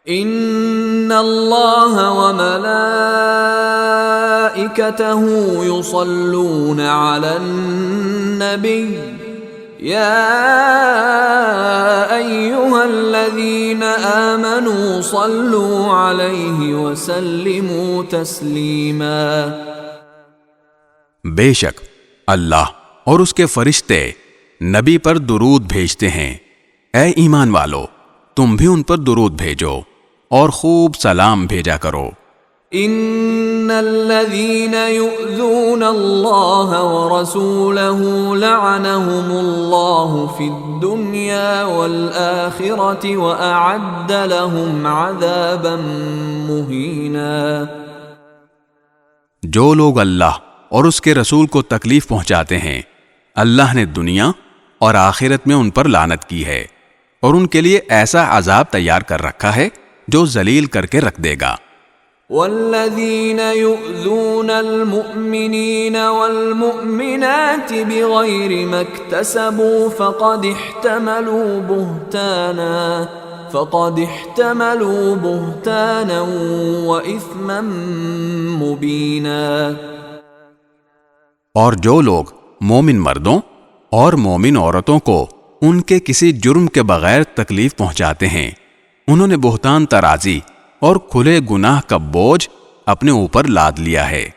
ان اللہ وملائکتہ یصلون علی النبی یا ایہا الذین آمنوا صلوا علیہ وسلموا تسلیما۔ بے شک اللہ اور اس کے فرشتے نبی پر درود بھیجتے ہیں، اے ایمان والو تم بھی ان پر درود بھیجو اور خوب سلام بھیجا کرو۔ ان الذين يؤذون الله ورسوله لعنهم الله في الدنيا والآخرة وأعد لهم عذابا مهينا۔ جو لوگ اللہ اور اس کے رسول کو تکلیف پہنچاتے ہیں اللہ نے دنیا اور آخرت میں ان پر لعنت کی ہے اور ان کے لیے ایسا عذاب تیار کر رکھا ہے جو ذلیل کر کے رکھ دے گا۔ والذین یؤذون المؤمنین والمؤمنات بغیر ما اکتسبوا فقد احتملوا بہتانا وإثما مبینا۔ اور جو لوگ مومن مردوں اور مومن عورتوں کو ان کے کسی جرم کے بغیر تکلیف پہنچاتے ہیں انہوں نے بہتان ترازی اور کھلے گناہ کا بوجھ اپنے اوپر لاد لیا ہے۔